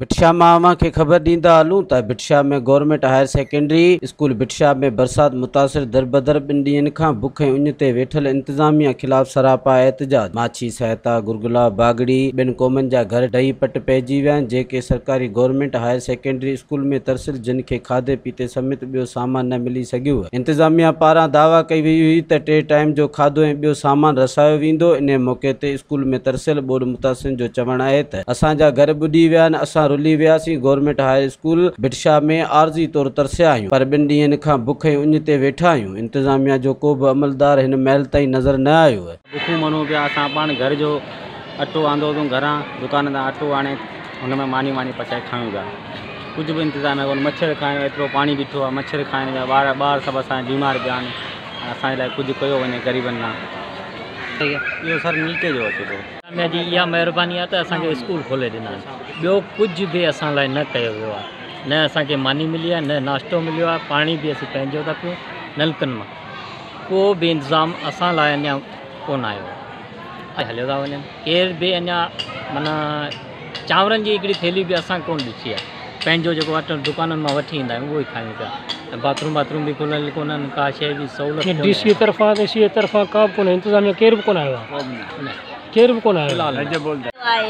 भिटशा मां खे ख़बर ॾींदा हलूं त भिटशा में गवर्नमेंट हायर सेकेंडरी स्कूल भिटशा में बरसात मुतासिर दरबदर 2 ॾींहनि खां बुख ऐं उञ ते वेठल इंतज़ामिया ख़िलाफ़ सरापा एहतजाज। माछी सहायता गुरगुला बागड़ी 2 क़ौमनि जा घर ढही पट पइजी विया आहिनि, जेके सरकारी गवर्नमेंट हायर सेकेंडरी स्कूल में तरसिल, जिन खे खाधे पीते समेत ॿियो सामान न मिली सघियो। इंतज़ामिया पारां दावा कई वई हुई त 3 टाइम जो खाधो ऐं ॿियो सामान रसायो वेंदो। इन मौक़े ते स्कूल में तरसिल बोर्ड मुतासिर जो चवणु आहे त असांजा घर ॿुॾी विया आहिनि, असां रुली वियासीं। गवर्नमेंट हाई स्कूल भिटशा में आर्जी तौर तरसिया आहियूं, पर 2 ॾींहनि खां बुख ऐं उञ ते वेठा आहियूं। इंतज़ामिया जो को बि अमलदार हिन महल ताईं नज़र न आयो आहे। बुखूं मनो पिया, असां पाण घर जो अटो आंदो अथऊं, घरां दुकान तां अटो आणे हुन में मानी पचाए खायूं पिया। कुझु बि इंतज़ाम आहे कोन। मच्छर खाइण एतिरो पाणी बीठो आहे, मच्छर खाइण जा ॿार सभु असां बीमार पिया आहिनि। असांजे लाइ कुझु कयो वञे ग़रीबनि लाइ। इहो सर मिल्के जो अचे थो। जी इहा महिरबानी आहे त असांखे स्कूल खोले ॾिना आहिनि। ॿियो कुझु बि असां लाइ न कयो वियो आहे। न असांखे मानी मिली आहे, न नाश्तो मिलियो आहे, पाणी बि असीं पंहिंजो था पियूं नलकनि मां। को बि इंतज़ाम असां लाइ अञा कोन आयो आहे। हलियो था वञनि। केर बि अञा माना चांवरनि जी हिकिड़ी थैली बि असां कोन ॾिठी आहे। पंहिंजो जेको अटो दुकाननि मां वठी ईंदा आहियूं उहो ई खायूं पिया। बाथरूम बि खुलियल कोन्हनि, का शइ जी सहूलियत DC तरफ़ां DC तरफ़ां का बि कोन इंतज़ामिया, केर बि कोन आयो आहे। केर बि कोन आयो आहे।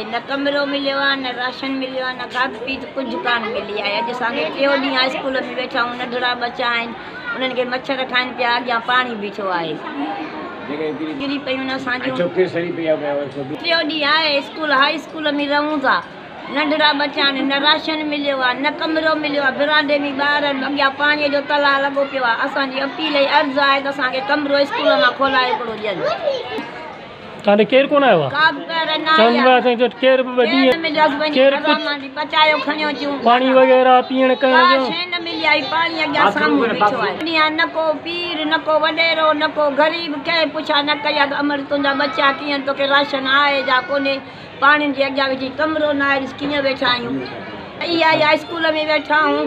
न कमिरो मिलियो आहे, न राशन मिलियो आहे, न खाध पीत कुझु कान मिली आहे। अॼु असांखे 3 ॾींहं स्कूल में वेठा आहियूं। नंढड़ा बच्चा आहिनि, उन्हनि खे मच्छर खाइनि पिया, अॻियां पाणी बीठो आहे। किरी पियूं न असांजूं। 3 ॾींहं आहे स्कूल, हाई स्कूल में रहूं था। नंढड़ा बच्चा आहिनि, न राशन मिलियो आहे, न कमिरो मिलियो आहे। बिरांडे में ॿार आहिनि, अॻियां पाणीअ जो तला लॻो पियो आहे। असांजी अपील ऐं अर्ज़ु आहे त असांखे कमिरो स्कूल मां खोलाए हिकिड़ो ॾियनि। तव्हांखे केरु कोन आयो आहे? पाणी वग़ैरह पीअण करण न मिली आहे। पाणी अॻियां साम्हूं बीठो आहे। न को पीर, न को वॾेरो, न को ग़रीब कंहिं पुछा न कई आहे त अमर तुंहिंजा बच्चा कीअं, तोखे राशन आहे या कोन्हे। पाणीनि जे अॻियां वेठी कमिरो न आहे, कीअं वेठा आहियूं। इहा स्कूल में वेठा आहियूं।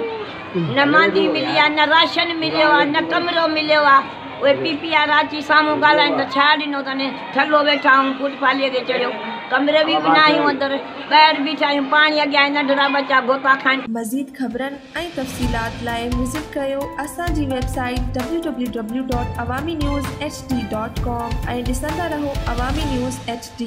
न मांदी मिली आहे, न राशन मिलियो आहे, न कमिरो मिलियो आहे। उहे PPR अची साम्हूं ॻाल्हाइनि त छा ॾिनो अथनि। थलो वेठा आहियूं, फुटपालीअ ते चढ़ियो। कमिरे बि न आहियूं, अंदरि ॿाहिरि बीठा आहियूं। पाणी अॻियां नंढड़ा बच्चा गोता खाइनि। मज़ीद ख़बरनि ऐं तफ़सीलात लाइ विज़िट कयो असांजी वेबसाइट www.awamiNewsHD.com ऐं ॾिसंदा रहो अवामी न्यूज़ HD।